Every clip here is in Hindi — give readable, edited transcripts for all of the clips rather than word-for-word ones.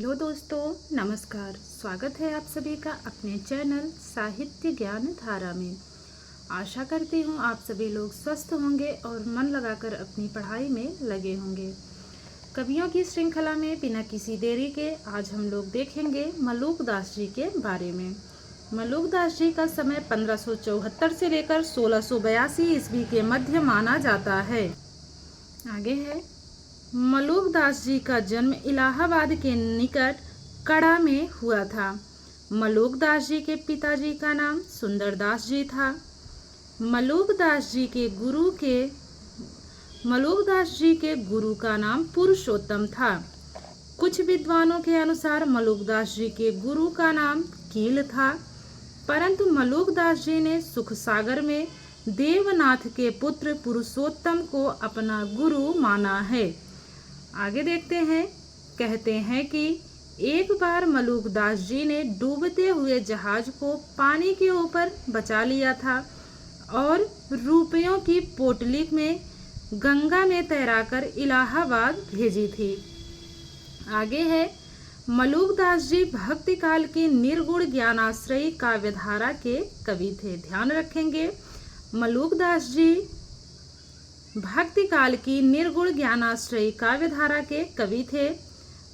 हेलो दोस्तों, नमस्कार। स्वागत है आप सभी का अपने चैनल साहित्य ज्ञान धारा में। आशा करती हूँ आप सभी लोग स्वस्थ होंगे और मन लगाकर अपनी पढ़ाई में लगे होंगे। कवियों की श्रृंखला में बिना किसी देरी के आज हम लोग देखेंगे मलूकदास जी के बारे में। मलूकदास जी का समय 1574 से लेकर 1682 ईस्वी के मध्य माना जाता है। आगे है, मलूकदास जी का जन्म इलाहाबाद के निकट कड़ा में हुआ था। मलूकदास जी के पिताजी का नाम सुंदरदास जी था। मलूकदास जी के गुरु का नाम पुरुषोत्तम था। कुछ विद्वानों के अनुसार मलूकदास जी के गुरु का नाम कील था, परंतु मलूकदास जी ने सुखसागर में देवनाथ के पुत्र पुरुषोत्तम को अपना गुरु माना है। आगे देखते हैं। कहते हैं कि एक बार मलूकदास जी ने डूबते हुए जहाज को पानी के ऊपर बचा लिया था और रुपयों की पोटली में गंगा में तैराकर इलाहाबाद भेजी थी। आगे है, मलूकदास जी भक्ति काल की निर्गुण ज्ञानाश्रयी काव्यधारा के कवि थे। ध्यान रखेंगे, मलूकदास जी भक्ति काल की निर्गुण ज्ञानाश्रयी काव्यधारा के कवि थे।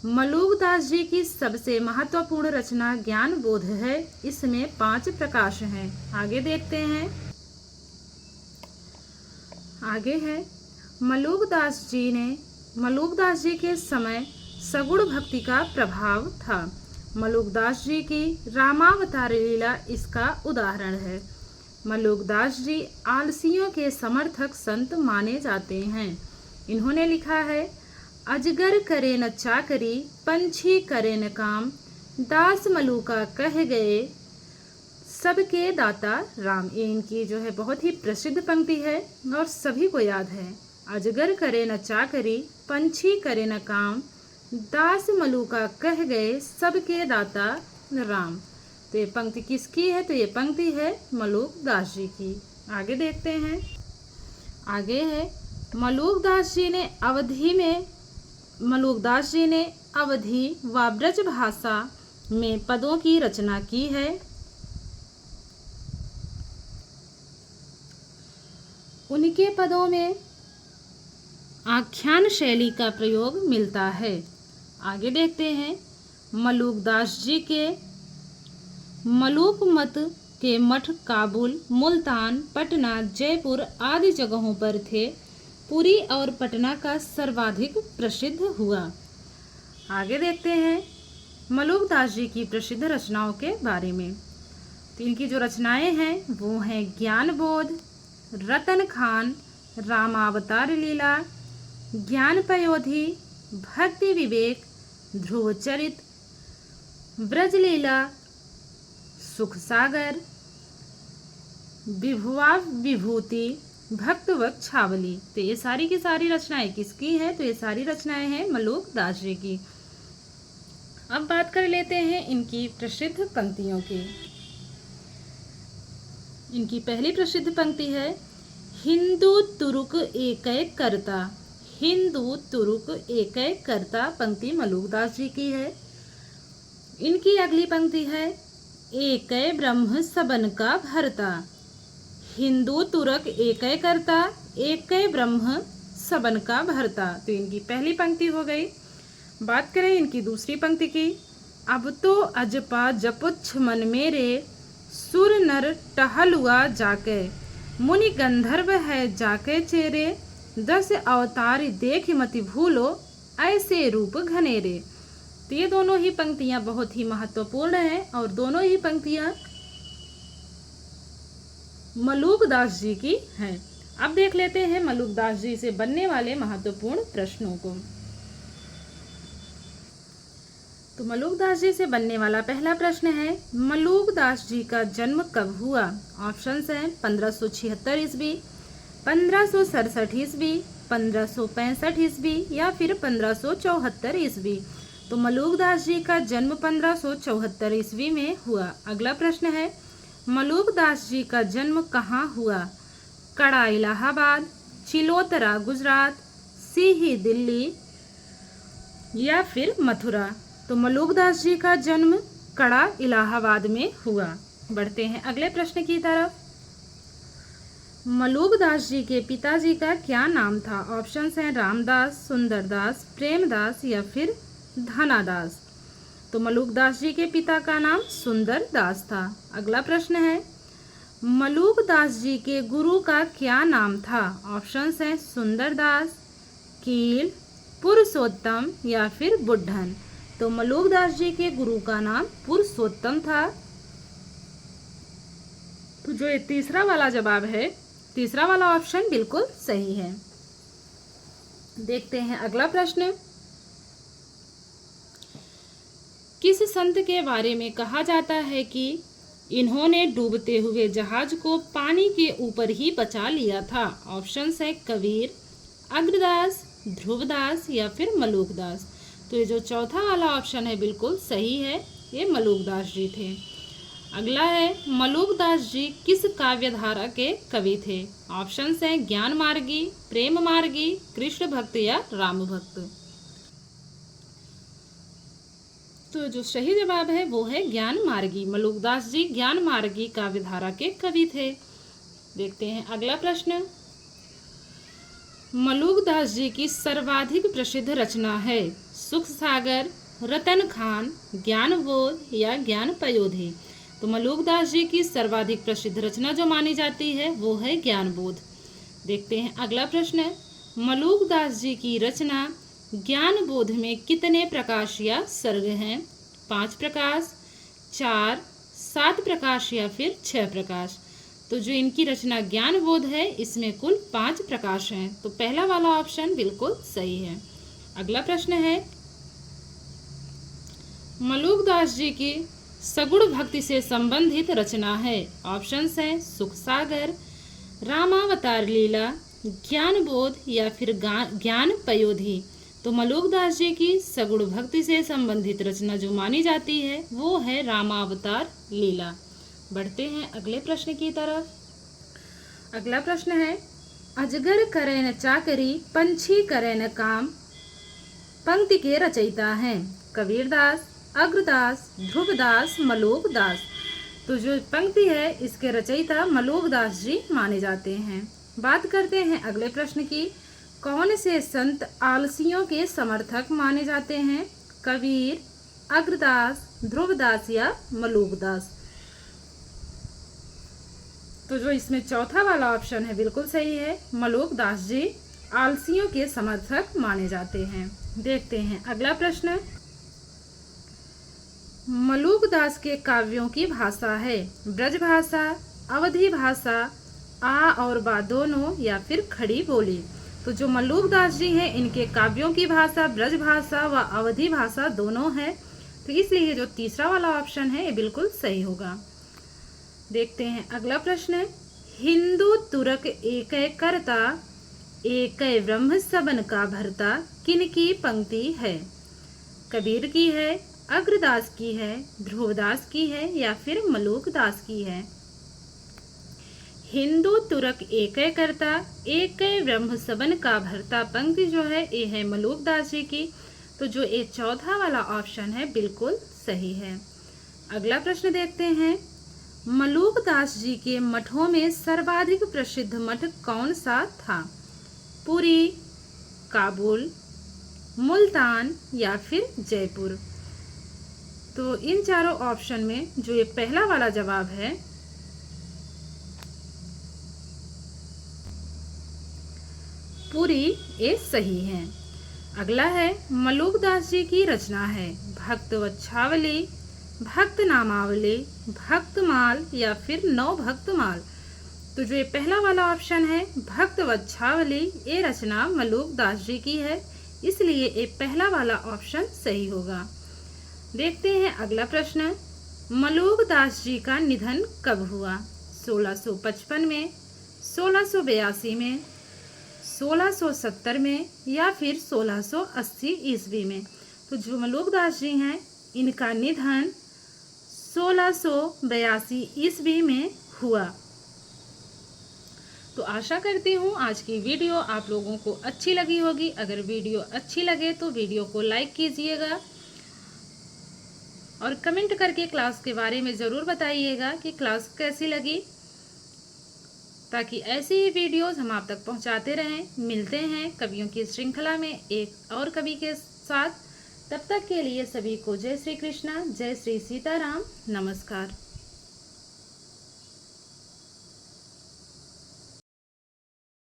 मलूकदास जी की सबसे महत्वपूर्ण रचना ज्ञान बोध है। इसमें 5 प्रकाश हैं। आगे देखते हैं। आगे है, मलूकदास जी के समय सगुण भक्ति का प्रभाव था। मलूकदास जी की रामावतार लीला इसका उदाहरण है। मलूकदास जी आलसियों के समर्थक संत माने जाते हैं। इन्होंने लिखा है, अजगर करे न चाकरी, पंछी करे न काम, दास मलूका कह गए सबके दाता राम। ये इनकी जो है बहुत ही प्रसिद्ध पंक्ति है और सभी को याद है। अजगर करे न चाकरी, पंछी करे न काम, दास मलूका कह गए सबके दाता राम। तो ये पंक्ति किसकी है? तो ये पंक्ति है मलूकदास जी की। आगे देखते हैं। आगे है, मलूकदास जी ने अवधी व ब्रज भाषा में पदों की रचना की है। उनके पदों में आख्यान शैली का प्रयोग मिलता है। आगे देखते हैं। मलूकदास जी के मलूक मत के मठ काबुल, मुल्तान, पटना, जयपुर आदि जगहों पर थे। पुरी और पटना का सर्वाधिक प्रसिद्ध हुआ। आगे देखते हैं मलूकदास जी की प्रसिद्ध रचनाओं के बारे में। तो इनकी जो रचनाएं हैं वो हैं ज्ञान बोध, रतन खान, रामावतार लीला, ज्ञान पयोधी, भक्ति विवेक, ध्रुव चरित, ब्रजलीला, सुख सागर, विभुआ विभूति, भक्तवत छावली। तो ये सारी की सारी रचनाएं किसकी हैं? तो ये सारी रचनाएं हैं मलूकदास जी की। अब बात कर लेते हैं इनकी प्रसिद्ध पंक्तियों की। इनकी पहली प्रसिद्ध पंक्ति है, हिंदू तुर्क एकै करता। हिंदू तुर्क एकै करता पंक्ति मलूकदास जी की है। इनकी अगली पंक्ति है, एकै ब्रह्म सबन का भरता। हिंदू तुर्क एकै करता, एकै ब्रह्म सबन का भरता। तो इनकी पहली पंक्ति हो गई। बात करें इनकी दूसरी पंक्ति की, अब तो अजपा जपुच्छ मन मेरे, सुर नर टहलुआ जाके, मुनि गंधर्व है जाके चेरे, 10 अवतार देख मति भूलो, ऐसे रूप घनेरे। तो ये दोनों ही पंक्तियां बहुत ही महत्वपूर्ण हैं और दोनों ही पंक्तियां मलूकदास जी की हैं। अब देख लेते हैं मलूकदास जी से बनने वाले महत्वपूर्ण प्रश्नों को। तो मलूकदास जी से बनने वाला पहला प्रश्न है, मलूकदास जी का जन्म कब हुआ? ऑप्शंस हैं 1576 ईस्वी, 1567 ईस्वी, 1565 ईस्वी या फिर 1574 ईस्वी। तो मलूकदास जी का जन्म 1574 ईस्वी में हुआ। अगला प्रश्न है, मलूकदास जी का जन्म कहाँ हुआ? कड़ा इलाहाबाद, चिलोतरा गुजरात, सीही दिल्ली या फिर मथुरा। तो मलुकदास जी का जन्म कड़ा इलाहाबाद में हुआ। बढ़ते हैं अगले प्रश्न की तरफ। मलुकदास जी के पिताजी का क्या नाम था? ऑप्शंस हैं रामदास, सुंदरदास, प्रेमदास या फिर धनादास। तो मलुकदास जी के पिता का नाम सुंदरदास था। अगला प्रश्न है, मलुकदास जी के गुरु का क्या नाम था? ऑप्शंस हैं सुंदरदास, कील, पुरुषोत्तम या फिर बुड्ढन। तो मलुकदास जी के गुरु का नाम पुरुषोत्तम था। तो जो ये तीसरा वाला जवाब है, तीसरा वाला ऑप्शन बिल्कुल सही है। देखते हैं अगला प्रश्न। किस संत के बारे में कहा जाता है कि इन्होंने डूबते हुए जहाज को पानी के ऊपर ही बचा लिया था? ऑप्शंस है कबीर, अग्रदास, ध्रुवदास या फिर मलुकदास। तो ये जो चौथा वाला ऑप्शन है बिल्कुल सही है, ये मलुकदास जी थे। अगला है, मलुकदास जी किस काव्यधारा के कवि थे? ऑप्शंस हैं ज्ञान मार्गी, प्रेम मार्गी, कृष्ण भक्त या राम भक्त। तो जो सही जवाब है वो है ज्ञान मार्गी। मलुकदास जी ज्ञान मार्गी काव्यधारा के कवि थे। देखते हैं अगला प्रश्न। मलुकदास जी की सर्वाधिक प्रसिद्ध रचना है सुख सागर, रतन खान, ज्ञानबोध या ज्ञान पयोधी। तो मलुकदास जी की सर्वाधिक प्रसिद्ध रचना जो मानी जाती है वो है ज्ञानबोध। देखते हैं अगला प्रश्न। मलुकदास जी की रचना ज्ञानबोध में कितने प्रकाश या सर्ग हैं? 5 प्रकाश, 4, 7 प्रकाश या फिर 6 प्रकाश। तो जो इनकी रचना ज्ञानबोध है इसमें कुल 5 प्रकाश हैं। तो पहला वाला ऑप्शन बिल्कुल सही है। अगला प्रश्न है, मलुकदास जी की सगुण भक्ति से संबंधित रचना है। ऑप्शंस हैं सुख सागर, रामावतार लीला, ज्ञानबोध या फिर ज्ञान पयोधी। तो मलुकदास जी की सगुण भक्ति से संबंधित रचना जो मानी जाती है वो है रामावतार लीला। बढ़ते हैं अगले प्रश्न की तरफ। अगला प्रश्न है, अजगर करे न चाकरी, पंछी करे न काम, पंक्ति के रचयिता हैं कबीरदास, अग्रदास, ध्रुवदास, मलुकदास। तो जो पंक्ति है इसके रचयिता मलुकदास जी माने जाते हैं। बात करते हैं अगले प्रश्न की, कौन से संत आलसियों के समर्थक माने जाते हैं? कबीर, अग्रदास, ध्रुवदास या मलुकदास। तो जो इसमें चौथा वाला ऑप्शन है बिल्कुल सही है, मलुकदास जी आलसियों के समर्थक माने जाते हैं। देखते हैं अगला प्रश्न। मलुकदास के काव्यों की भाषा है ब्रज भाषा, अवधी भाषा, आ और बा दोनों या फिर खड़ी बोली। तो जो मलुकदास जी हैं इनके काव्यों की भाषा ब्रज भाषा व अवधी भाषा दोनों है। तो इसलिए जो तीसरा वाला ऑप्शन है ये बिल्कुल सही होगा। देखते हैं अगला प्रश्न। हिंदू तुरक एकै करता, एकै ब्रह्म सबन का भरता, किन की पंक्ति है? कबीर की है, अग्रदास की है, ध्रुवदास की है या फिर मलुकदास की है? हिंदू तुरक एकै करता, एकै ब्रह्म सबन का भरता पंक्ति जो है ये है मलुकदास जी की। तो जो ये चौथा वाला ऑप्शन है बिल्कुल सही है। अगला प्रश्न देखते हैं, मलुकदास जी के मठों में सर्वाधिक प्रसिद्ध मठ कौन सा था? पुरी, काबुल, मुल्तान या फिर जयपुर। तो इन चारों ऑप्शन में जो ये पहला वाला जवाब है पुरी, ये सही है। अगला है, मलुकदास जी की रचना है भक्तवच्छावली, भक्त नामावली, भक्तमाल या फिर नौ भक्तमाल। तो जो ये पहला वाला ऑप्शन है भक्तवच्छावली, ये रचना मलुकदास जी की है, इसलिए ये पहला वाला ऑप्शन सही होगा। देखते हैं अगला प्रश्न। मलुकदास जी का निधन कब हुआ? 1655 में, 1682 में, 1670 में या फिर 1680 ईस्वी में। तो जो मलुकदास जी हैं इनका निधन 1682 ईस्वी में हुआ। तो आशा करती हूँ आज की वीडियो आप लोगों को अच्छी लगी होगी। अगर वीडियो अच्छी लगे तो वीडियो को लाइक कीजिएगा और कमेंट करके क्लास के बारे में ज़रूर बताइएगा कि क्लास कैसी लगी, ताकि ऐसी ही वीडियोस हम आप तक पहुंचाते रहें। मिलते हैं कवियों की श्रृंखला में एक और कवि के साथ। तब तक के लिए सभी को जय श्री कृष्णा, जय श्री सीताराम, नमस्कार।